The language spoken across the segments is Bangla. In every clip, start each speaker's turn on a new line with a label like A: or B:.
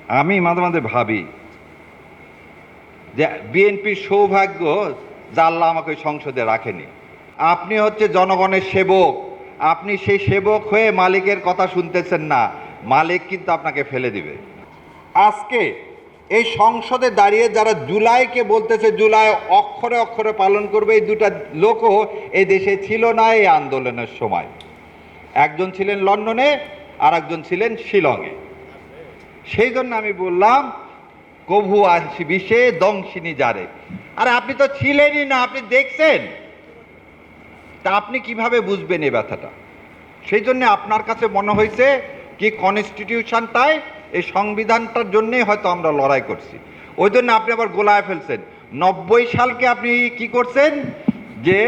A: আমি মাঝে মাঝে ভাবি যে বিএনপির সৌভাগ্য যে আল্লাহ আমাকে ওই সংসদে রাখেনি। আপনি হচ্ছে জনগণের সেবক, আপনি সেই সেবক হয়ে মালিকের কথা শুনতেছেন না, মালিক কিন্তু আপনাকে ফেলে দিবে। আজকে এই সংসদে দাঁড়িয়ে যারা জুলাইকে বলতেছে জুলাই অক্ষরে অক্ষরে পালন করবে, এই দুটা লোকও এই দেশে ছিল না এই আন্দোলনের সময়। একজন ছিলেন লন্ডনে আর একজন ছিলেন শিলংয়ে। সেই জন্য আমি বললাম কভু আসি বিষে দংশিনী যারে। আরে আপনি তো ছিলেনই না, আপনি দেখছেন, তা আপনি কিভাবে বুঝবেন এই ব্যথাটা? সেই জন্য আপনার কাছে মনে হয়েছে কি কনস্টিটিউশনটায়, এই সংবিধানটার জন্যই হয়তো আমরা লড়াই করছি, ওই জন্য আপনি আবার গোলায় ফেলছেন। 90 সালকে আপনি কি করছেন যে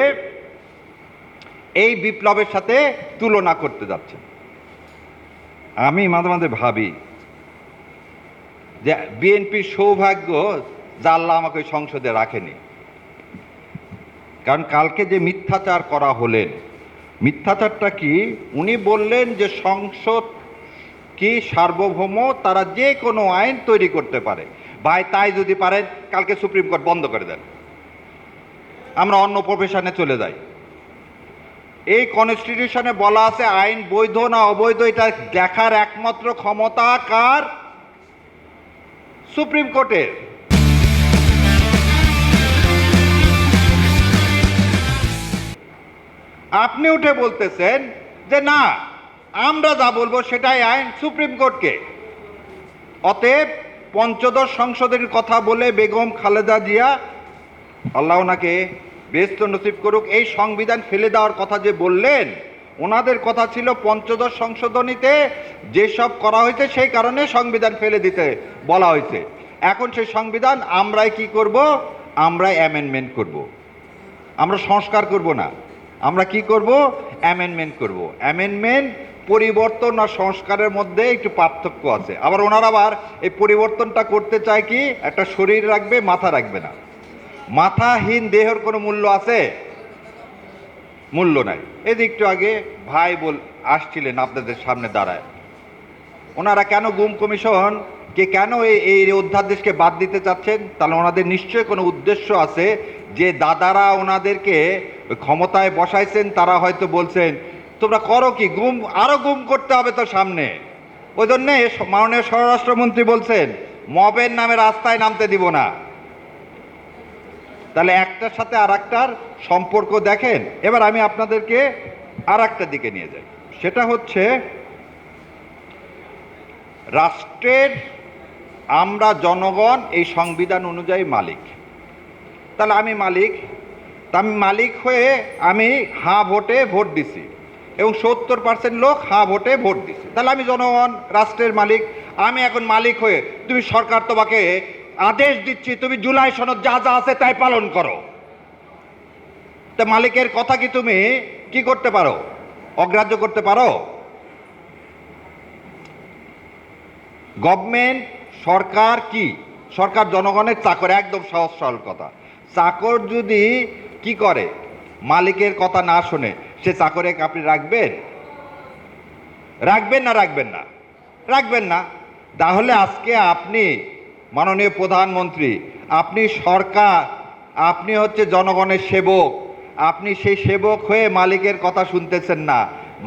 A: এই বিপ্লবের সাথে তুলনা করতে যাচ্ছেন। আমি মাঝে মাঝে ভাবি যে বিএনপির সৌভাগ্য যে আল্লাহ আমাকে ওই সংসদে রাখেনি। কারণ কালকে যে মিথ্যাচার করা হলেন, মিথ্যাচারটা কি? উনি বললেন যে সংসদ কি সার্বভৌম, তারা যে কোনো আইন তৈরি করতে পারে। ভাই তাই যদি পারেন কালকে সুপ্রিম কোর্ট বন্ধ করে দেন, আমরা অন্য প্রফেশনে চলে যাই। এই কনস্টিটিউশনে বলা আছে আইন বৈধ না অবৈধ এটা দেখার একমাত্র ক্ষমতা কার? সুপ্রিম কোর্টের। আপনি উঠে বলতেছেন যে না, আমরা যা বলবো সেটাই আইন, সুপ্রিম কোর্টকে। অতএব পঞ্চদশ সংশোধনের কথা বলে বেগম খালেদা জিয়া, আল্লাহ ওনাকে বেহেশত নসিব করুক, এই সংবিধান ফেলে দেওয়ার কথা যে বললেন, ওনাদের কথা ছিল পঞ্চদশ সংশোধনীতে যেসব করা হয়েছে সেই কারণে সংবিধান ফেলে দিতে বলা হয়েছে। এখন সেই সংবিধান আমরাই কি করব? আমরাই অ্যামেন্ডমেন্ট করব। আমরা সংস্কার করব না, আমরা কি করব? অ্যামেন্ডমেন্ট করব। অ্যামেন্ডমেন্ট পরিবর্তন আর সংস্কারের মধ্যে একটু পার্থক্য আছে। আবার ওনারা আবার এই পরিবর্তনটা করতে চায় কি, একটা শরীর রাখবে, মাথা রাখবে না। মাথাহীন দেহের কোনো মূল্য আছে? মূল্য নাই। এই একটু আগে ভাই আসছিলেন আপনাদের সামনে দাঁড়ায়, ওনারা কেন গুম কমিশন কে কেন এই অধ্যাদেশকে বাদ দিতে চাচ্ছেন? তাহলে ওনাদের নিশ্চয়ই কোনো উদ্দেশ্য আছে, যে দাদারা ওনাদেরকে ক্ষমতায় বসাইছেন তারা হয়তো বলছেন তোমরা করো কি, গুম আরো গুম করতে হবে তো সামনে। ওই জন্যে মাননীয় স্বরাষ্ট্রমন্ত্রী বলছেন মবের নামে রাস্তায় নামতে দিব না। তাহলে একটার সাথে আর একটার সম্পর্ক দেখেন। এবার আমি আপনাদেরকে আর একটা দিকে নিয়ে যাই, সেটা হচ্ছে রাষ্ট্রের আমরা জনগণ এই সংবিধান অনুযায়ী মালিক। তাহলে আমি মালিক, তা আমি মালিক হয়ে আমি হাঁ ভোটে ভোট দিছি এবং 70% লোক হাঁ ভোটে ভোট দিছে। তাহলে আমি জনগণ, রাষ্ট্রের মালিক। আমি এখন মালিক হয়ে, তুমি সরকার তোমাকে আদেশ দিচ্ছি তুমি জুলাই সনদ যা যা আছে তাই পালন করো। তা মালিকের কথা কি তুমি কি করতে পারো? অগ্রাহ্য করতে পারো? গভর্নমেন্ট, সরকার কি? সরকার জনগণের চাকর, একদম সহজ সরল কথা। চাকর যদি কি করে, মালিকের কথা না শুনে, সে চাকরে আপনি রাখবেন? রাখবেন না? রাখবেন না? রাখবেন না। তাহলে আজকে আপনি মাননীয় প্রধানমন্ত্রী, আপনি সরকার, আপনি হচ্ছে জনগণের সেবক, আপনি সেই সেবক হয়ে মালিকের কথা শুনতেছেন না,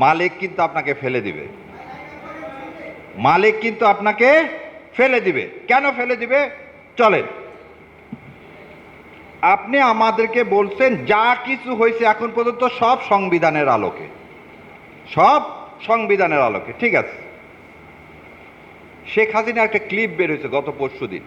A: মালিক কিন্তু আপনাকে ফেলে দিবে। মালিক কিন্তু আপনাকে ফেলে দিবে। কেন ফেলে দিবে? চলেন, আপনি আমাদেরকে বলছেন যা কিছু হয়েছে এখন পর্যন্ত সব সংবিধানের আলোকে, সব সংবিধানের আলোকে। ঠিক আছে, শেখ হাসিনা একটা ক্লিপ বের হয়েছে গত পরশুদিন,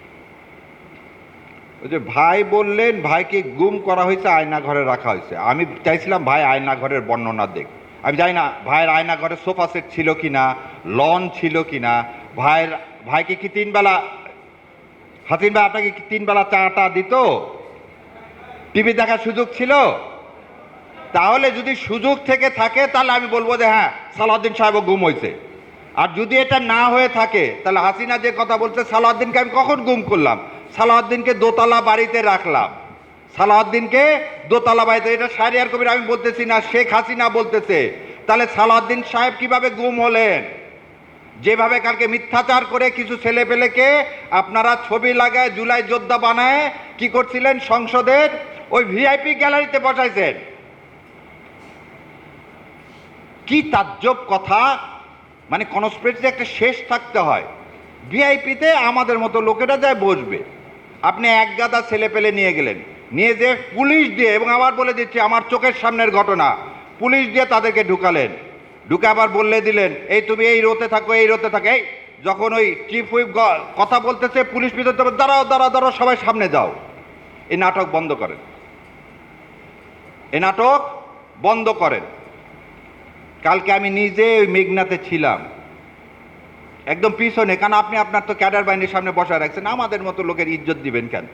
A: ওই যে ভাই বললেন ভাইকে গুম করা হয়েছে, আয়না ঘরে রাখা হয়েছে। আমি চাইছিলাম ভাই আয়না ঘরের বর্ণনা দেখ। আমি জানি না ভাইয়ের আয়না ঘরে সোফা সেট ছিল কিনা, লন ছিল কিনা, ভাইকে কি 3 বেলা, হাসিন ভাই আপনাকে কি 3 বেলা চাটা দিত? টিভি দেখার সুযোগ ছিল? তাহলে যদি সুযোগ থেকে থাকে তাহলে আমি বলবো যে হ্যাঁ সালাউদ্দিন সাহেবও গুম হয়েছে। আর যদি এটা না হয়ে থাকে তাহলে হাসিনা যে কথা বলছে সালাউদ্দিনকে আমি কখন গুম করলাম? সালাউদ্দিনকে দোতলা বাড়িতে রাখলাম, সালাউদ্দিনকে দোতলা বাড়িতে। এটা শাহরিয়ার কবির আমি বলতেছি না, শেখ হাসিনা বলতেছে। তাহলে সালাউদ্দিন সাহেব কিভাবে গুম হলেন? যেভাবে কালকে মিথ্যাচার করে কিছু ছেলেপেলেকে আপনারা ছবি লাগায় জুলাই যোদ্ধা বানায় কি করছিলেন, সংসদের ওই ভিআইপি গ্যালারিতে বসাইছেন। কি তাজ্জব কথা! মানে কনস্পিরেসি একটা শেষ থাকতে হয়। ভিআইপিতে আমাদের মতো লোকেরা যায় বসবে, আপনি এক গাদা ছেলে পেলে নিয়ে গেলেন, নিয়ে যে পুলিশ দিয়ে, এবং আবার বলে দিচ্ছি আমার চোখের সামনের ঘটনা, পুলিশ দিয়ে তাদেরকে ঢুকালেন, ঢুকে আবার বললে দিলেন এই তুমি এই রোতে থাকো, এই রোতে থাকো। এই যখন ওই চিফ হুইপ কথা বলতেছে, পুলিশ ভিতরে দাঁড়াও দাঁড়াও দাঁড়াও, সবাই সামনে যাও। এই নাটক বন্ধ করেন, এই নাটক বন্ধ করেন। কালকে আমি নিজে ওই মেঘনাতে ছিলাম, একদম পিছনে, কারণ আপনি আপনার তো ক্যাডার বাহিনীর সামনে বসায় রাখছেন, আমাদের মতো লোকের ইজ্জত দিবেন কেন?